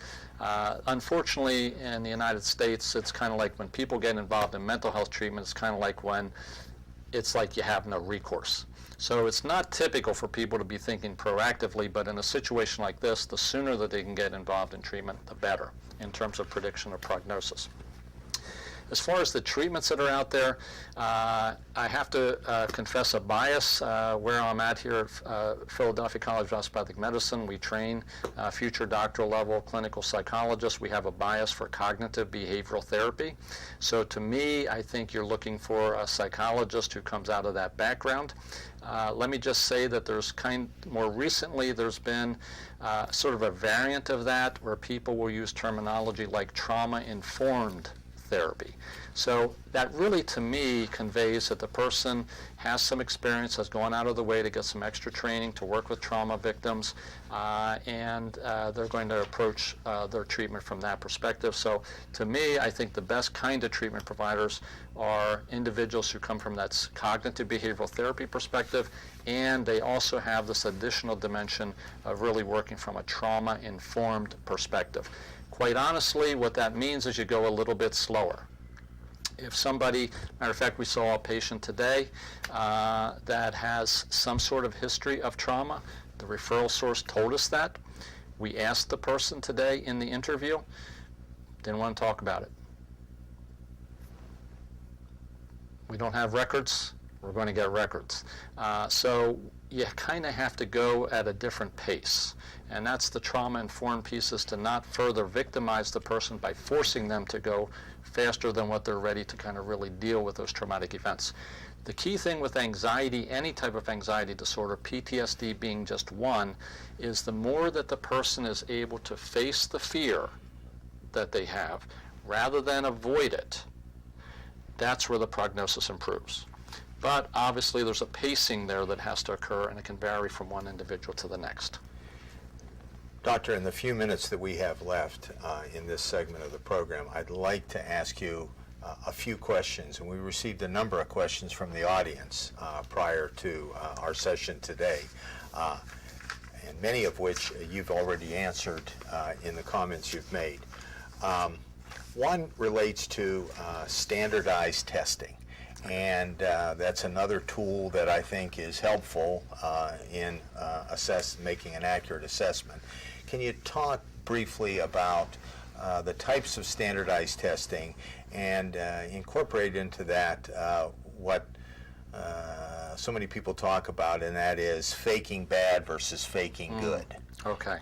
S3: Unfortunately, in the United States, it's kind of like when people get involved in mental health treatment, it's kind of like when it's like you have no recourse. So it's not typical for people to be thinking proactively, but in a situation like this, the sooner that they can get involved in treatment, the better in terms of prediction or prognosis. As far as the treatments that are out there, I have to confess a bias. Where I'm at here at Philadelphia College of Osteopathic Medicine, we train future doctoral level clinical psychologists. We have a bias for cognitive behavioral therapy. So to me, I think you're looking for a psychologist who comes out of that background. Let me just say that more recently there's been sort of a variant of that where people will use terminology like trauma-informed therapy. So that really, to me, conveys that the person has some experience, has gone out of the way to get some extra training to work with trauma victims, and they're going to approach their treatment from that perspective. So to me, I think the best kind of treatment providers are individuals who come from that cognitive behavioral therapy perspective, and they also have this additional dimension of really working from a trauma-informed perspective. Quite honestly, what that means is you go a little bit slower. If somebody, matter of fact, we saw a patient today that has some sort of history of trauma. The referral source told us that. We asked the person today in the interview, didn't want to talk about it. We don't have records, we're going to get records. So you kind of have to go at a different pace. And that's the trauma-informed piece, is to not further victimize the person by forcing them to go faster than what they're ready to kind of really deal with those traumatic events. The key thing with anxiety, any type of anxiety disorder, PTSD being just one, is the more that the person is able to face the fear that they have rather than avoid it, that's where the prognosis improves. But obviously there's a pacing there that has to occur, and it can vary from one individual to the next.
S4: Doctor, in the few minutes that we have left in this segment of the program, I'd like to ask you a few questions. And we received a number of questions from the audience prior to our session today, and many of which you've already answered in the comments you've made. One relates to standardized testing. And that's another tool that I think is helpful in making an accurate assessment. Can you talk briefly about the types of standardized testing and incorporate into that what so many people talk about, and that is faking bad versus faking good?
S3: Okay,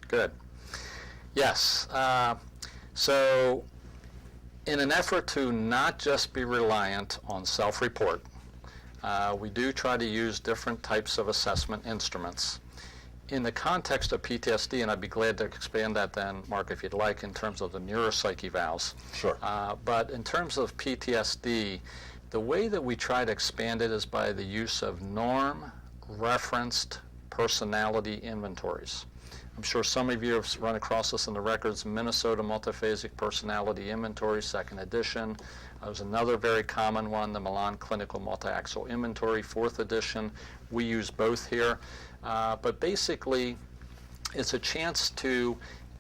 S3: good. Yes. So in an effort to not just be reliant on self-report, we do try to use different types of assessment instruments. in the context of PTSD, and I'd be glad to expand that then, Mark, if you'd like, in terms of the neuropsych evals.
S4: Sure.
S3: But in terms of PTSD, the way that we try to expand it is by the use of norm-referenced personality inventories. I'm sure some of you have run across this in the records, Minnesota Multiphasic Personality Inventory, second edition. There's another very common one, the Milan Clinical Multi-Axel Inventory, fourth edition. We use both here. But basically, it's a chance to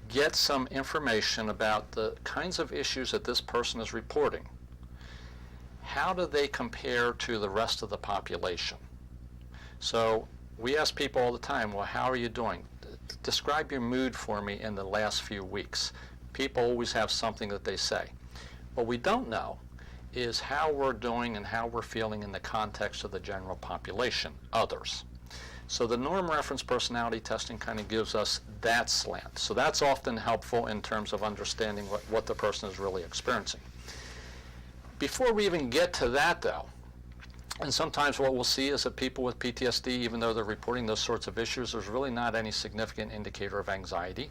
S3: get some information about the kinds of issues that this person is reporting. How do they compare to the rest of the population? So we ask people all the time, well, how are you doing? Describe your mood for me in the last few weeks. People always have something that they say. What we don't know is how we're doing and how we're feeling in the context of the general population, others. So the norm reference personality testing kind of gives us that slant. So that's often helpful in terms of understanding what the person is really experiencing. Before we even get to that, though, and sometimes what we'll see is that people with PTSD, even though they're reporting those sorts of issues, there's really not any significant indicator of anxiety.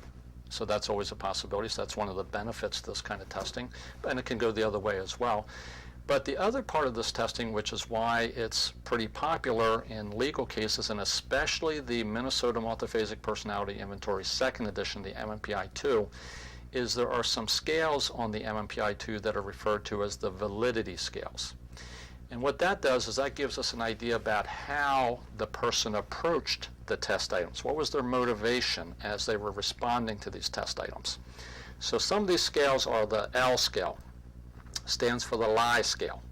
S3: So that's always a possibility. So that's one of the benefits of this kind of testing. And it can go the other way as well. But the other part of this testing, which is why it's pretty popular in legal cases, and especially the Minnesota Multiphasic Personality Inventory, second edition, the MMPI-2, is there are some scales on the MMPI-2 that are referred to as the validity scales. And what that does is that gives us an idea about how the person approached the test items. What was their motivation as they were responding to these test items? So some of these scales are the L scale, stands for the lie scale.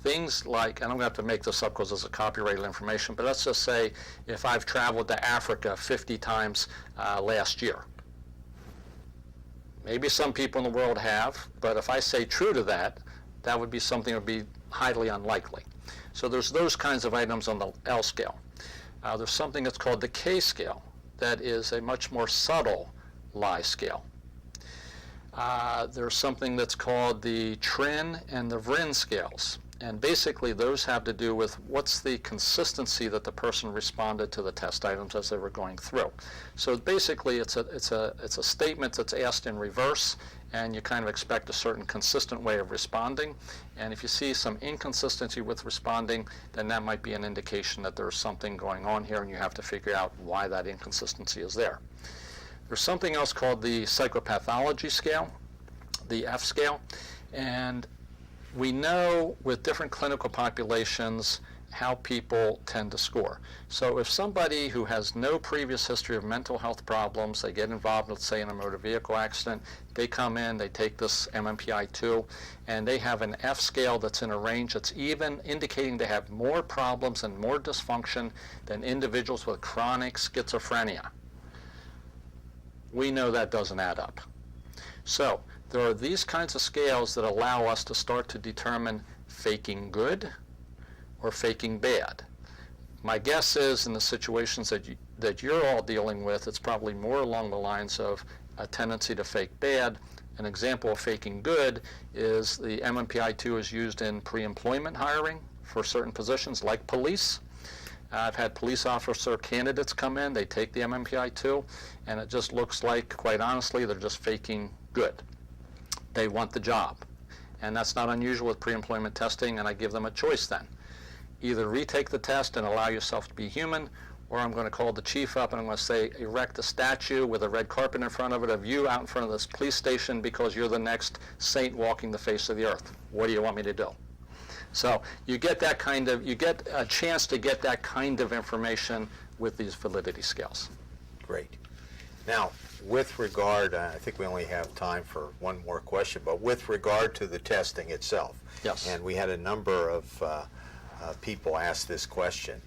S3: Things like, and I'm going to have to make this up because it's a copyrighted information, but let's just say if I've traveled to Africa 50 times last year. Maybe some people in the world have, but if I say true to that, that would be something that would be highly unlikely. So there's those kinds of items on the L scale. There's something that's called the K scale that is a much more subtle lie scale. There's something that's called the Trin and the Vrin scales. And basically those have to do with what's the consistency that the person responded to the test items as they were going through. So basically it's a statement that's asked in reverse, and you kind of expect a certain consistent way of responding. And if you see some inconsistency with responding, then that might be an indication that there's something going on here, and you have to figure out why that inconsistency is there. There's something else called the psychopathology scale, the F scale, and we know with different clinical populations how people tend to score. So if somebody who has no previous history of mental health problems, they get involved, let's say, in a motor vehicle accident, they come in, they take this MMPI-2, and they have an F scale that's in a range that's even indicating they have more problems and more dysfunction than individuals with chronic schizophrenia. We know that doesn't add up. So there are these kinds of scales that allow us to start to determine faking good or faking bad. My guess is in the situations that you're all dealing with, it's probably more along the lines of a tendency to fake bad. An example of faking good is the MMPI-2 is used in pre-employment hiring for certain positions like police. I've had police officer candidates come in, they take the MMPI-2, and it just looks like, quite honestly, they're just faking good. They want the job. And that's not unusual with pre-employment testing, and I give them a choice then. Either retake the test and allow yourself to be human, or I'm going to call the chief up and I'm going to say, erect a statue with a red carpet in front of it of you out in front of this police station because you're the next saint walking the face of the earth. What do you want me to do? So you get that kind of, you get a chance to get that kind of information with these validity scales.
S4: Great. Now, with regard, I think we only have time for one more question, but with regard to the testing itself,
S3: Yes.
S4: And we had a number of people ask this question.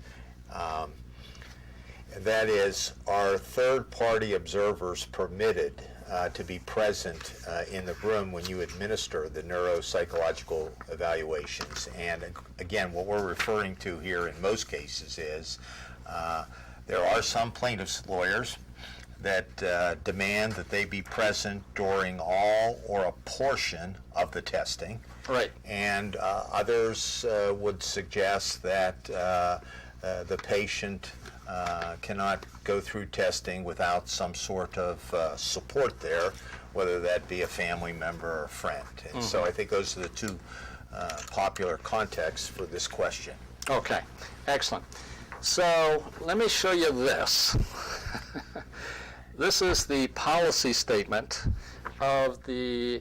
S4: That is, are third-party observers permitted to be present in the room when you administer the neuropsychological evaluations? And again, what we're referring to here in most cases is there are some plaintiffs' lawyers that demand that they be present during all or a portion of the testing.
S3: Right.
S4: And others would suggest that the patient cannot go through testing without some sort of support there, whether that be a family member or a friend. And so I think those are the two popular contexts for this question.
S3: Okay, excellent. So let me show you this. This is the policy statement of the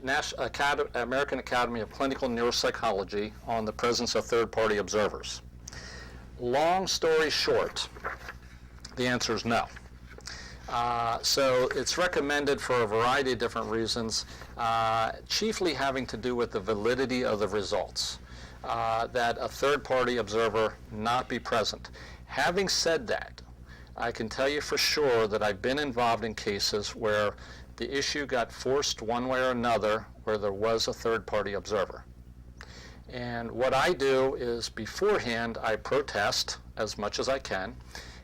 S3: American Academy of Clinical Neuropsychology on the presence of third-party observers. Long story short, the answer is no. So it's recommended for a variety of different reasons, chiefly having to do with the validity of the results, that a third-party observer not be present. Having said that, I can tell you for sure that I've been involved in cases where the issue got forced one way or another where there was a third-party observer. And what I do is beforehand I protest as much as I can,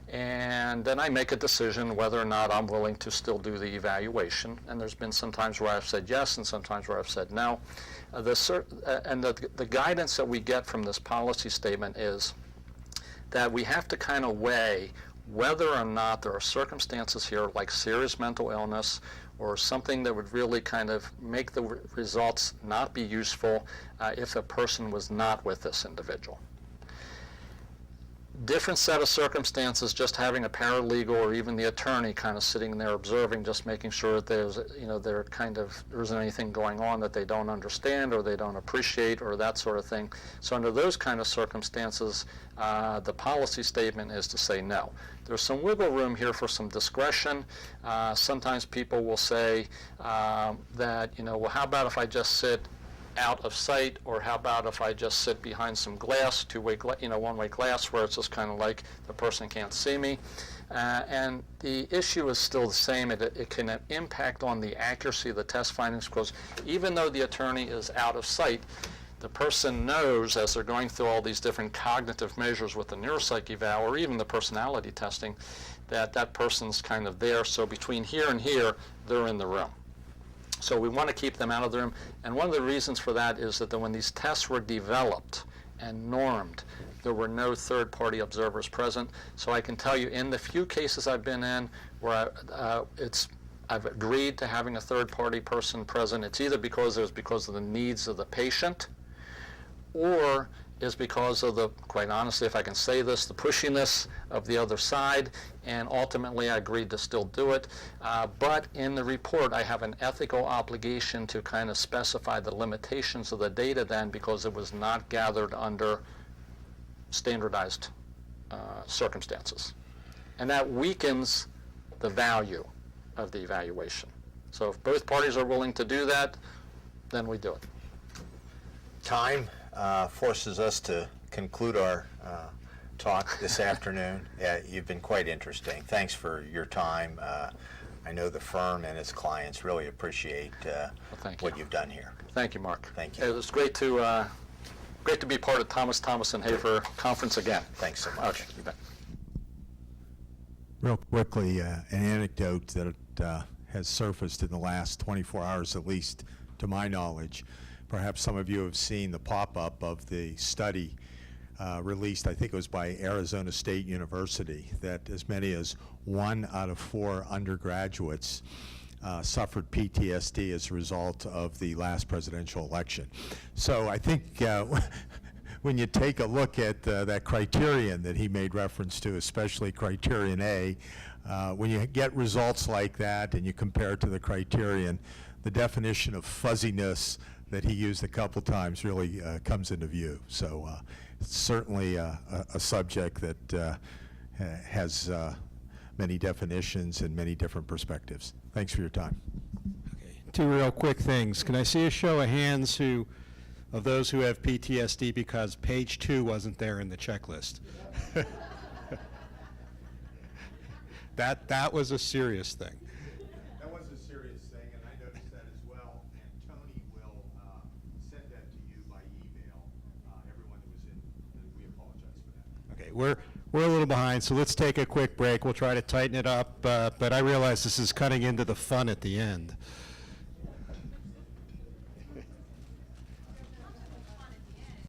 S3: and then I make a decision whether or not I'm willing to still do the evaluation. And there's been some times where I've said yes and sometimes where I've said no. The guidance that we get from this policy statement is that we have to kind of weigh whether or not there are circumstances here like serious mental illness or something that would really kind of make the results not be useful if a person was not with this individual. Different set of circumstances, just having a paralegal or even the attorney kind of sitting there observing, just making sure that there isn't anything going on that they don't understand or they don't appreciate or that sort of thing. So under those kind of circumstances, the policy statement is to say no. There's some wiggle room here for some discretion. Sometimes people will say that, well, how about if I just sit out of sight, or how about if I just sit behind some glass, one-way glass, where it's just kind of like the person can't see me. And the issue is still the same. It can impact on the accuracy of the test findings, because even though the attorney is out of sight, the person knows as they're going through all these different cognitive measures with the neuropsych eval or even the personality testing that that person's kind of there. So between here and here, they're in the room. So we want to keep them out of the room. And one of the reasons for that is that when these tests were developed and normed, there were no third-party observers present. So I can tell you, in the few cases I've been in where I've agreed to having a third-party person present, it's either because of the needs of the patient, or is because of the, quite honestly, if I can say this, the pushiness of the other side, and ultimately I agreed to still do it. But in the report, I have an ethical obligation to kind of specify the limitations of the data then, because it was not gathered under standardized circumstances. And that weakens the value of the evaluation. So if both parties are willing to do that, then we do it.
S4: Time forces us to conclude our talk this afternoon. You've been quite interesting. Thanks for your time. I know the firm and its clients really appreciate what you've done here.
S3: Thank you, Mark.
S4: Thank you.
S3: It was great to be part of Thomas and Hafer conference again.
S4: Thanks so much.
S3: Okay, you bet.
S2: Real quickly, an anecdote that has surfaced in the last 24 hours, at least to my knowledge. Perhaps some of you have seen the pop-up of the study released, I think it was by Arizona State University, that as many as 1 out of 4 undergraduates suffered PTSD as a result of the last presidential election. So I think when you take a look at that criterion that he made reference to, especially criterion A, when you get results like that and you compare it to the criterion, the definition of fuzziness that he used a couple times really comes into view. So it's certainly a subject that has many definitions and many different perspectives. Thanks for your time.
S1: Okay. 2 real quick things. Can I see a show of hands of those who have PTSD because page 2 wasn't there in the checklist? That was a serious thing.
S2: That was a serious thing, and I noticed that as well. And Tony will send that to you by email. Everyone that was in, we apologize for that.
S1: Okay, we're a little behind, so let's take a quick break. We'll try to tighten it up, but I realize this is cutting into the fun at the end.